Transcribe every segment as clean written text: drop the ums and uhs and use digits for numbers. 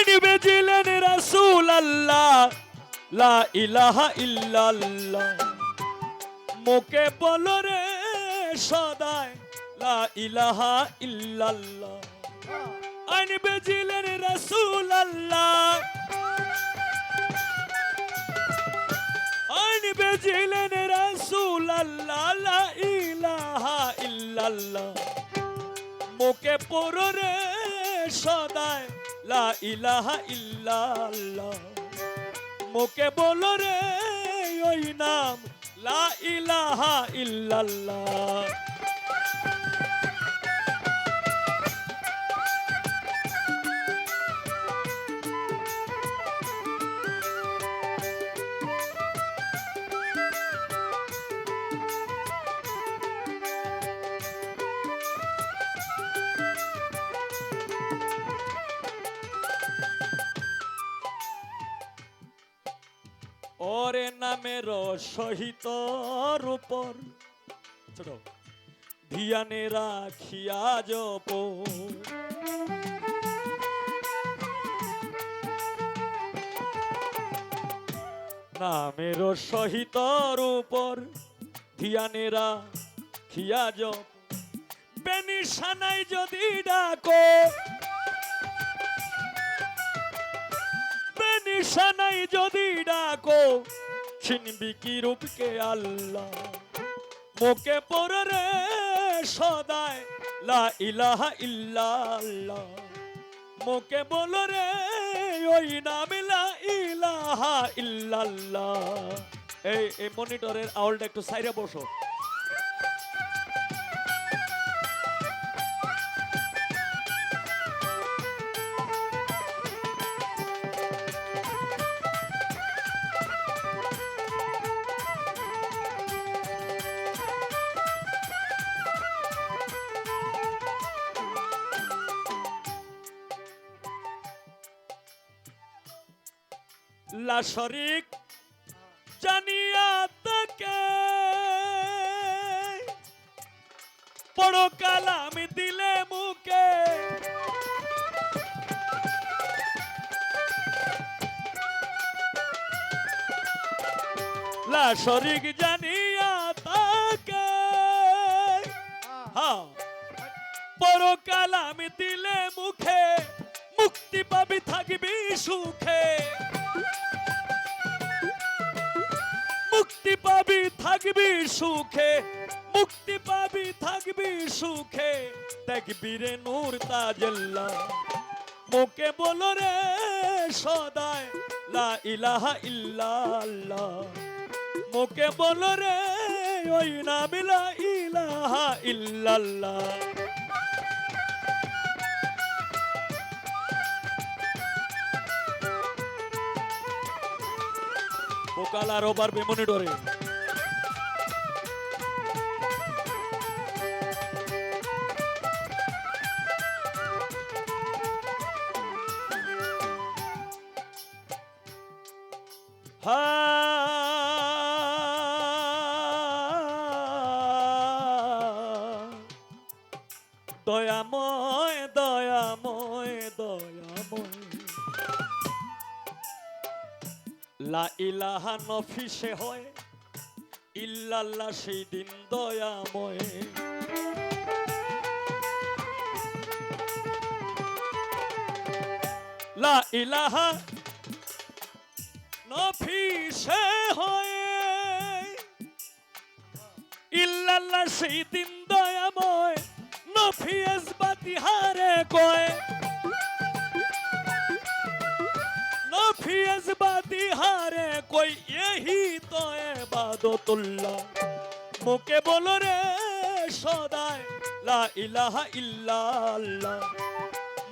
বেজিলেন রাসূল আল্লাহ লা ইলাহা ইল্লাল্লাহ মুখে বলো রে সদায় লা ইলাহা ইল্লাল্লাহ আইন বেজিলেন রাসূল আল্লাহ আইন বেজিলেন রাসূল আল্লাহ লা ইলাহা ইল্লাল্লাহ মুখে পড়ো রে সদায় লা ইলাহা ইল্লাল্লাহ মুখে বলো রে ওই নাম লা ইলাহা ইল্লাল্লাহ ওরে নামের সহিত উপর ছোট ধিয়ানে রাখিয়া জপ নামের সহিত উপর ধিয়ানে রাখিয়া জপ বেনিশানাই যদি ডাকো নিশানাই যদি ডাকো চিনবি কি রূপকে আল্লাহ মুখে পড়ে রে সদায় লা ইলাহা ইল্লাল্লাহ মুখে বলো রে ওই নাম লা ইলাহা ইল্লাল্লাহ এই মনিটরের আওয়াজটা একটু সাইডে বসো লা শরীক জানিয়া তাকে পড়ো কালাম দিলে মুখে লা শরীক জানিয়া তাকে হ্যাঁ পড়ো কালাম দিলে মুখে মুক্তি পাবি থাকবি সুখে মুক্তি পাবি থাকবি সুখে মুক্তি পাবি থাকবি সুখে দেখবি রে নূর তাজাল্লাহ মুখে বলো রে সদায় লা ইলাহা ইল্লাল্লাহ মুখে বলো রে ওই নাম লা ইলাহা ইল্লাল্লাহ পোকালা রোবার বেমনিটরে দয়াময় দয়াময় দয়াময় লা ইলাহা নফিসে হয় ইল্লাল্লাহ সেই দিন দয়াময় লা ইলাহা নফিসে হয় ইল্লাল্লাহ সেই দিন দয়াময় নফিস বাতিহারে কয় नफियस बाती हारे कोई यही तो इबादतुल्लाह मुके बोलो रे सदाय ला इलाहा इल्लल्लाह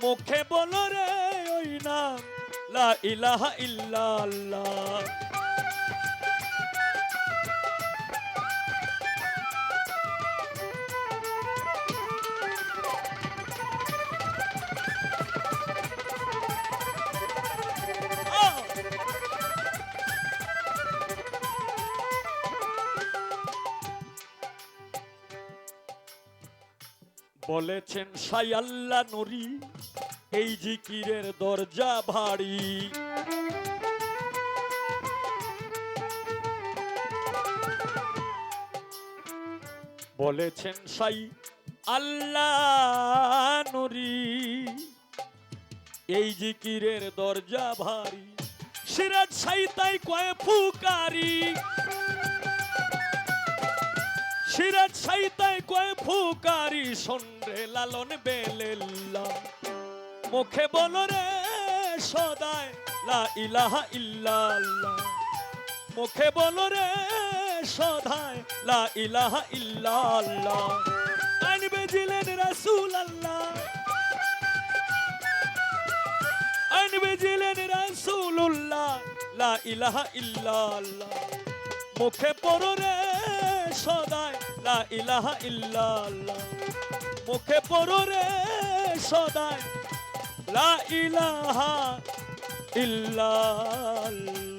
मुखे बोलो रे ओई नाम ला इलाहा इल्लल्लाह বলেছেন শাহ আল্লাহ নুরি এই জিকিরের দরজা ভারী। বলেছেন সাই আল্লাহ নুরি, এই জিকিরের দরজা ভারী। সিরাজ সাই তাই কয় ফুকারি, সিরাজ সাই তাই কয় ফুকারি। সন্রে লালন বেলেল্লা, মুখে বলো রে সদায় লা ইলাহা ইল্লাল্লাহ, মুখে বলো রে সদায় লা ইলাহা ইল্লাল্লাহ। আইন বেজিলেন রাসূল আল্লাহ, আইন বেজিলেন রাসূলুল্লাহ লা ইলাহা ইল্লাল্লাহ। মুখে পড়ো রে সদায় লা ইলাহা ইল্লাল্লাহ, মুখে পড়ো রে সদায় লা ইলাহা ইল্লাল্লাহ।